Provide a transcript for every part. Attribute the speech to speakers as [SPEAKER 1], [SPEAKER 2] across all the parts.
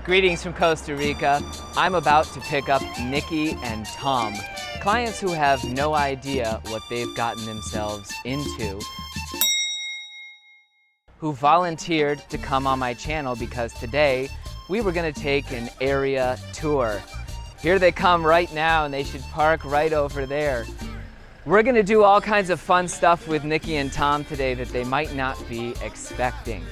[SPEAKER 1] Greetings from Costa Rica. I'm about to pick up Nikki and Tom, clients who have no idea what they've gotten themselves into, who volunteered to come on my channel because today we were going to take an area tour. Here they come right now, and they should park right over there. We're going to do all kinds of fun stuff with Nikki and Tom today that they might not be expecting.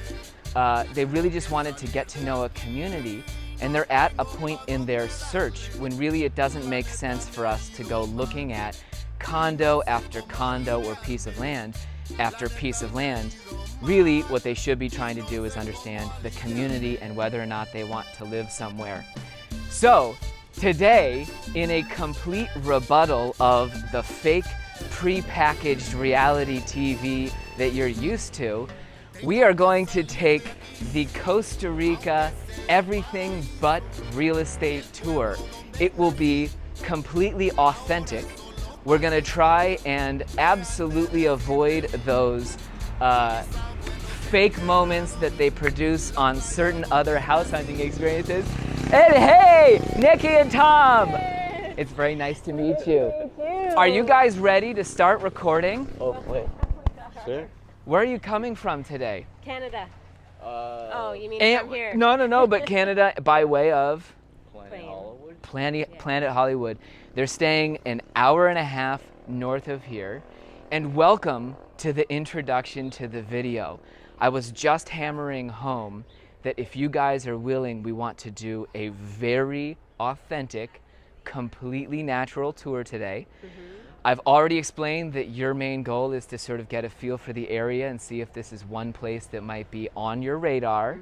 [SPEAKER 1] They really just wanted to get to know a community, and they're at a point in their search when really it doesn't make sense for us to go looking at condo after condo or piece of land after piece of land. Really, what they should be trying to do is understand the community and whether or not they want to live somewhere. So, today, in a complete rebuttal of the fake pre-packaged reality TV that you're used to, we are going to take the Costa Rica everything but real estate tour. It will be completely authentic. We're gonna try and absolutely avoid those fake moments that they produce on certain other house hunting experiences. And hey, Nikki and Tom! Hey. It's very nice to meet you.
[SPEAKER 2] Thank you.
[SPEAKER 1] Are you guys ready to start recording?
[SPEAKER 3] Oh, wait. Sure.
[SPEAKER 1] Where are you coming from today?
[SPEAKER 2] Canada. Oh, you mean from here?
[SPEAKER 1] No, but Canada by way of?
[SPEAKER 3] Planet Hollywood.
[SPEAKER 1] Planet Hollywood. They're staying an hour and a half north of here. And welcome to the introduction to the video. I was just hammering home that if you guys are willing, we want to do a very authentic, completely natural tour today. I've already explained that your main goal is to sort of get a feel for the area and see if this is one place that might be on your radar.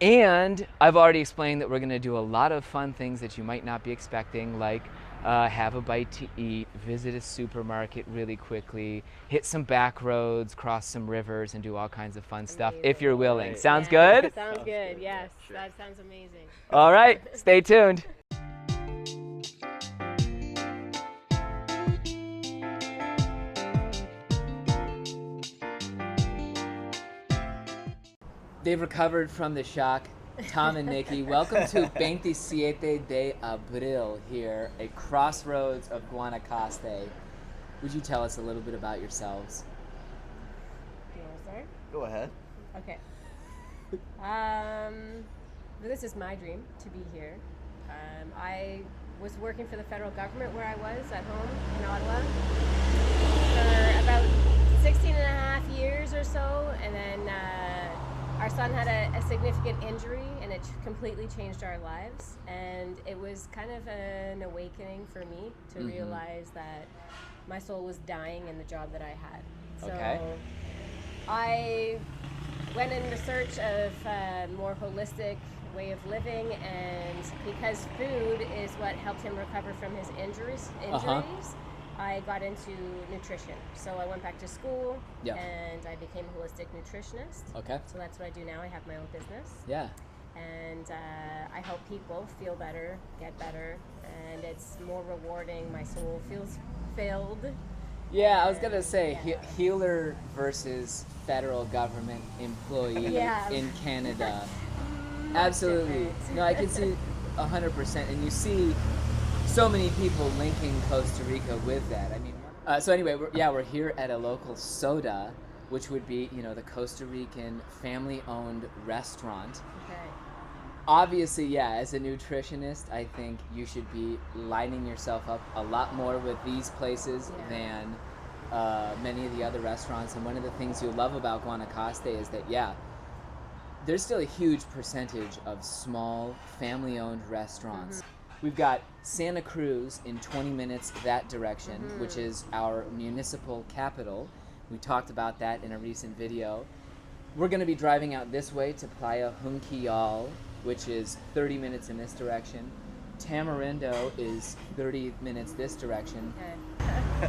[SPEAKER 1] And I've already explained that we're going to do a lot of fun things that you might not be expecting, like have a bite to eat, visit a supermarket really quickly, hit some back roads, cross some rivers, and do all kinds of fun stuff if you're willing.
[SPEAKER 3] Right.
[SPEAKER 1] Sounds good?
[SPEAKER 2] Sounds good, yes. Sure. That sounds amazing.
[SPEAKER 1] All right, stay tuned. They've recovered from the shock. Tom and Nikki, welcome to 27 de Abril here, a crossroads of Guanacaste. Would you tell us a little bit about yourselves?
[SPEAKER 2] You want to start?
[SPEAKER 3] Go ahead.
[SPEAKER 2] Okay. This is my dream to be here. I was working for the federal government where I was at home in Ottawa for about 16 and a half years or so, and then our son had a significant injury, and it completely changed our lives. And it was kind of an awakening for me to realize that my soul was dying in the job that I had. So I went in the search of a more holistic way of living, and because food is what helped him recover from his injuries, I got into nutrition. So I went back to school and I became a holistic nutritionist. Okay. So that's what I do now. I have my own business.
[SPEAKER 1] Yeah.
[SPEAKER 2] And I help people feel better, get better, and it's more rewarding. My soul feels filled.
[SPEAKER 1] Yeah, I was gonna say healer versus federal government employee in Canada. Absolutely. No, I can see 100%, and you see so many people linking Costa Rica with that. I mean, so anyway, we're here at a local soda, which would be, the Costa Rican family-owned restaurant.
[SPEAKER 2] Okay.
[SPEAKER 1] Obviously, as a nutritionist, I think you should be lining yourself up a lot more with these places than many of the other restaurants. And one of the things you love about Guanacaste is that, there's still a huge percentage of small, family-owned restaurants. We've got Santa Cruz in 20 minutes that direction, which is our municipal capital. We talked about that in a recent video. We're going to be driving out this way to Playa Junquillal, which is 30 minutes in this direction. Tamarindo is 30 minutes this direction.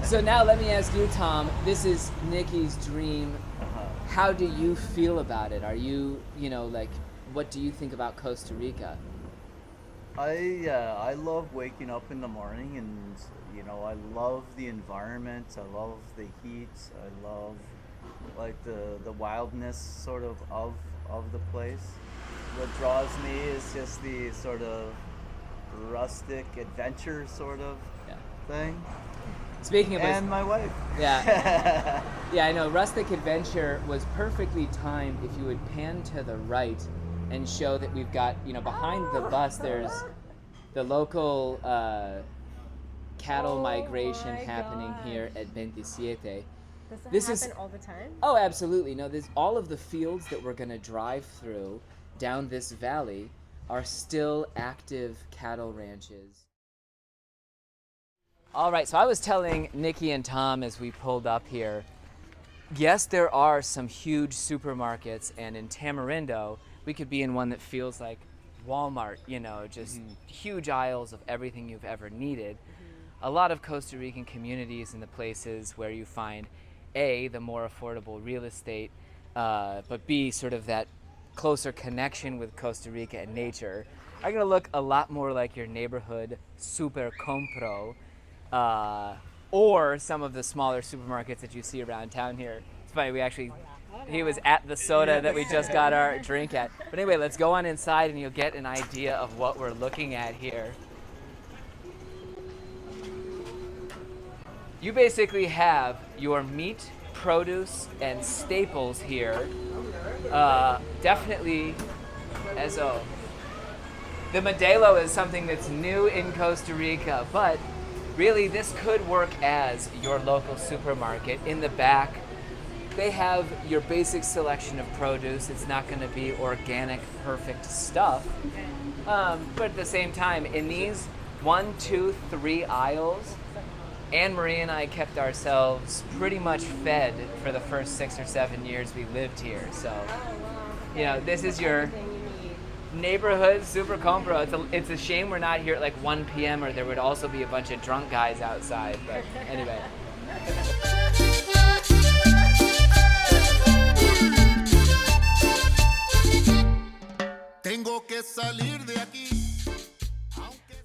[SPEAKER 1] So now let me ask you, Tom, this is Nikki's dream. How do you feel about it? Are you, what do you think about Costa Rica?
[SPEAKER 3] I love waking up in the morning, and I love the environment. I love the heat. I love the wildness sort of the place. what draws me is just the sort of rustic adventure sort of thing.
[SPEAKER 1] Speaking of
[SPEAKER 3] and my wife.
[SPEAKER 1] Yeah. Yeah, I know. Rustic Adventure was perfectly timed if you would pan to the right and show that we've got, behind the bus, there's the local cattle migration happening here at 27.
[SPEAKER 2] Does that happen all the time?
[SPEAKER 1] Oh, absolutely. No, there's all of the fields that we're going to drive through down this valley are still active cattle ranches. All right, so I was telling Nikki and Tom as we pulled up here, yes, there are some huge supermarkets, and in Tamarindo, we could be in one that feels like Walmart, just huge aisles of everything you've ever needed. A lot of Costa Rican communities in the places where you find A, the more affordable real estate, but B, sort of that closer connection with Costa Rica and nature, are gonna look a lot more like your neighborhood super compro, or some of the smaller supermarkets that you see around town here. It's funny, he was at the soda that we just got our drink at. But anyway, let's go on inside and you'll get an idea of what we're looking at here. You basically have your meat, produce, and staples here. Definitely, the Modelo is something that's new in Costa Rica, but really this could work as your local supermarket. In the back, they have your basic selection of produce. It's not going to be organic, perfect stuff. But at the same time, in these 1, 2, 3 aisles, Anne-Marie and I kept ourselves pretty much fed for the first 6 or 7 years we lived here. So, this is your neighborhood super compro. It's a shame we're not here at like 1 p.m. or there would also be a bunch of drunk guys outside. But anyway.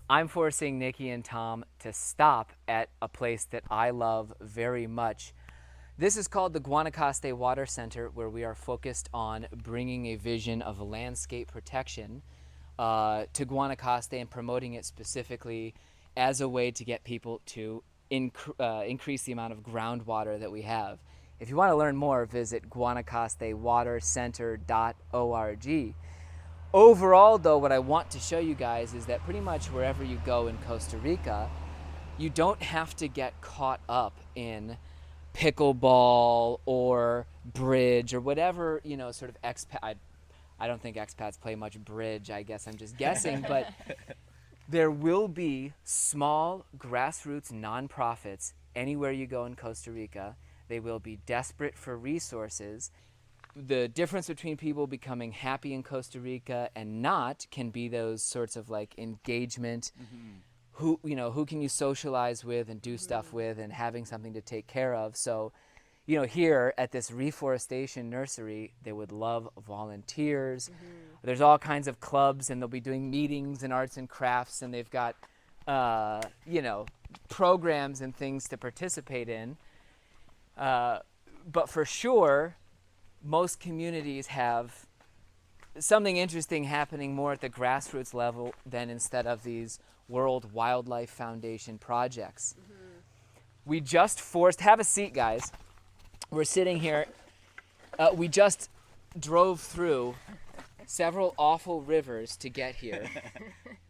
[SPEAKER 1] I'm forcing Nikki and Tom to stop at a place that I love very much. This is called the Guanacaste Water Center, where we are focused on bringing a vision of landscape protection to Guanacaste and promoting it specifically as a way to get people to increase the amount of groundwater that we have. If you want to learn more, visit guanacastewatercenter.org. Overall, though, what I want to show you guys is that pretty much wherever you go in Costa Rica, you don't have to get caught up in pickleball or bridge or whatever, sort of expat. I don't think expats play much bridge, I guess I'm just guessing, but there will be small grassroots nonprofits anywhere you go in Costa Rica. They will be desperate for resources. The difference between people becoming happy in Costa Rica and not can be those sorts of like engagement, who can you socialize with and do stuff with, and having something to take care of. So, here at this reforestation nursery, they would love volunteers. There's all kinds of clubs, and they'll be doing meetings and arts and crafts, and they've got, programs and things to participate in. But for sure, most communities have something interesting happening more at the grassroots level than instead of these World Wildlife Foundation projects. We just have a seat, guys. We're sitting here. We just drove through several awful rivers to get here.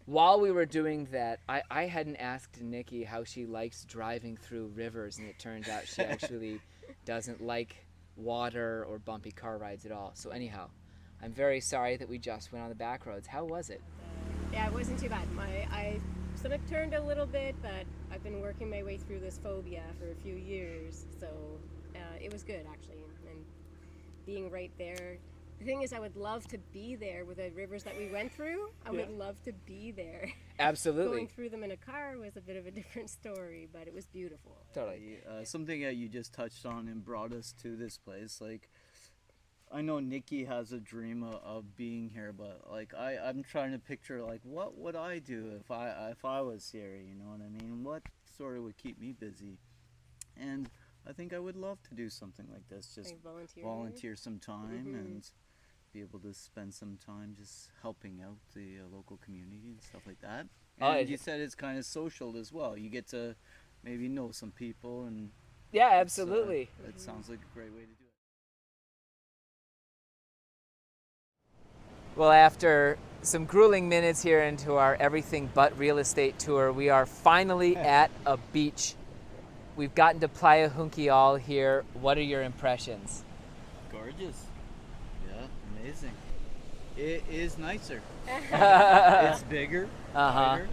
[SPEAKER 1] While we were doing that, I hadn't asked Nikki how she likes driving through rivers, and it turns out she actually doesn't like water or bumpy car rides at all. So anyhow, I'm very sorry that we just went on the back roads. How was it?
[SPEAKER 2] Yeah, it wasn't too bad. My stomach turned a little bit, but I've been working my way through this phobia for a few years, so it was good actually. And being right there, the thing is, I would love to be there with the rivers that we went through. I would love to be there.
[SPEAKER 1] Absolutely.
[SPEAKER 2] Going through them in a car was a bit of a different story, but it was beautiful.
[SPEAKER 1] Totally.
[SPEAKER 3] Something that you just touched on and brought us to this place, like, I know Nikki has a dream of being here, but like I'm trying to picture like what would I do if I was here, you know what I mean? What sort of would keep me busy? And I think I would love to do something like this, just
[SPEAKER 2] Like
[SPEAKER 3] volunteer some time and be able to spend some time just helping out the local community and stuff like that.
[SPEAKER 1] Oh,
[SPEAKER 3] And you said it's kind of social as well. You get to maybe know some people, and
[SPEAKER 1] Yeah,
[SPEAKER 3] it's,
[SPEAKER 1] absolutely.
[SPEAKER 3] It sounds like a great way to do it.
[SPEAKER 1] Well, after some grueling minutes here into our everything but real estate tour, we are finally at a beach. We've gotten to Playa Junquillal here. What are your impressions?
[SPEAKER 3] Gorgeous. Yeah, amazing. It is nicer. It's bigger, wider.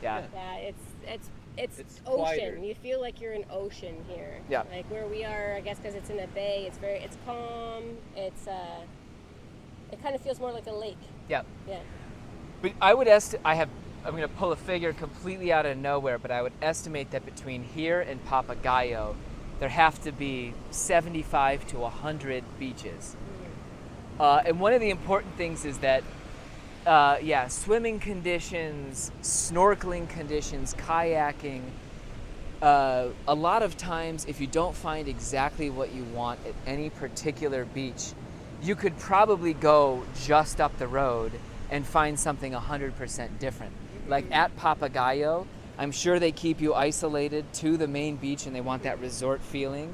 [SPEAKER 1] Yeah.
[SPEAKER 2] Yeah, it's
[SPEAKER 3] It's
[SPEAKER 2] ocean.
[SPEAKER 3] quieter.
[SPEAKER 2] You feel like you're in ocean here.
[SPEAKER 1] Yeah.
[SPEAKER 2] Like where we are, I guess, because it's in a bay. It's calm. It kind of feels more like a lake.
[SPEAKER 1] Yeah.
[SPEAKER 2] Yeah.
[SPEAKER 1] But I'm going to pull a figure completely out of nowhere, but I would estimate that between here and Papagayo, there have to be 75 to 100 beaches. And one of the important things is that, swimming conditions, snorkeling conditions, kayaking, a lot of times if you don't find exactly what you want at any particular beach, you could probably go just up the road and find something 100% different. Like at Papagayo, I'm sure they keep you isolated to the main beach and they want that resort feeling.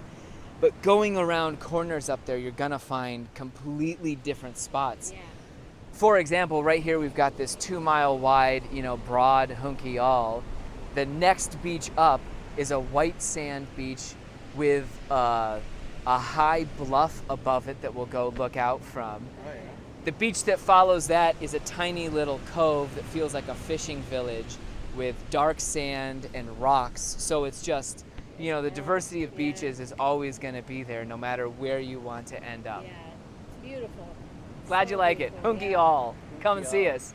[SPEAKER 1] But going around corners up there, you're gonna find completely different spots.
[SPEAKER 2] Yeah.
[SPEAKER 1] For example, right here we've got this 2 mile wide, broad Junquillal. The next beach up is a white sand beach with a high bluff above it that we'll go look out from.
[SPEAKER 3] Oh, yeah.
[SPEAKER 1] The beach that follows that is a tiny little cove that feels like a fishing village with dark sand and rocks. So it's just, the diversity of beaches is always going to be there no matter where you want to end up.
[SPEAKER 2] Yeah. It's beautiful.
[SPEAKER 1] Glad you like it.
[SPEAKER 2] beautiful, yeah.
[SPEAKER 1] Junquillal. Come and see
[SPEAKER 3] Junquillal.
[SPEAKER 1] us.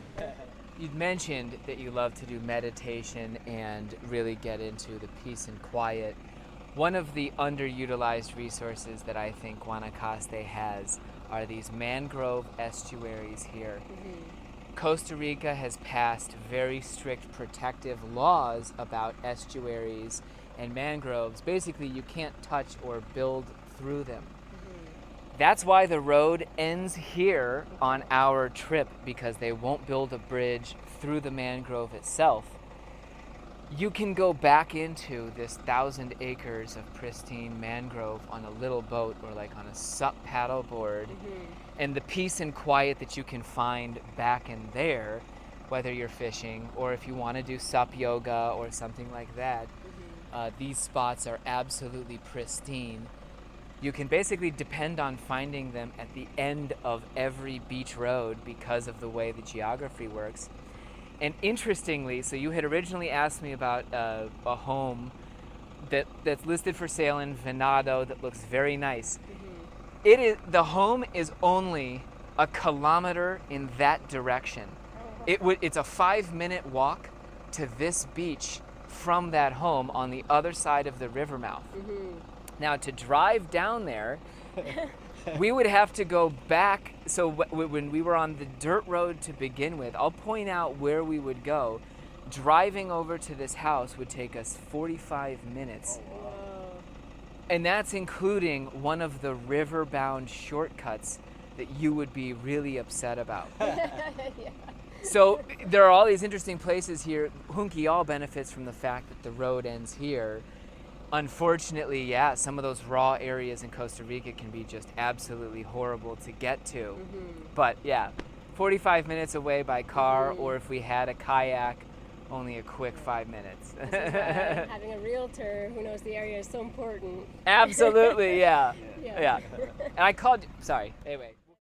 [SPEAKER 1] You'd mentioned that you love to do meditation and really get into the peace and quiet. One of the underutilized resources that I think Guanacaste has are these mangrove estuaries here. Costa Rica has passed very strict protective laws about estuaries and mangroves. Basically, you can't touch or build through them. That's why the road ends here on our trip, because they won't build a bridge through the mangrove itself. You can go back into this 1,000 acres of pristine mangrove on a little boat or like on a sup paddle board. And the peace and quiet that you can find back in there, whether you're fishing or if you want to do sup yoga or something like that, these spots are absolutely pristine. You can basically depend on finding them at the end of every beach road because of the way the geography works. And interestingly, so you had originally asked me about a home that's listed for sale in Venado that looks very nice. The home is only a kilometer in that direction. It's a 5-minute walk to this beach from that home on the other side of the river mouth. Now to drive down there, we would have to go back. So when we were on the dirt road to begin with, I'll point out where we would go. Driving over to this house would take us 45 minutes. And that's including one of the river-bound shortcuts that you would be really upset about. So there are all these interesting places here. Junquillal benefits from the fact that the road ends here. Unfortunately, some of those raw areas in Costa Rica can be just absolutely horrible to get to. But 45 minutes away by car, or if we had a kayak, only a quick 5 minutes.
[SPEAKER 2] This is why having a realtor who knows the area is so important.
[SPEAKER 1] Absolutely, yeah.
[SPEAKER 2] Yeah.
[SPEAKER 1] And I called, sorry, anyway.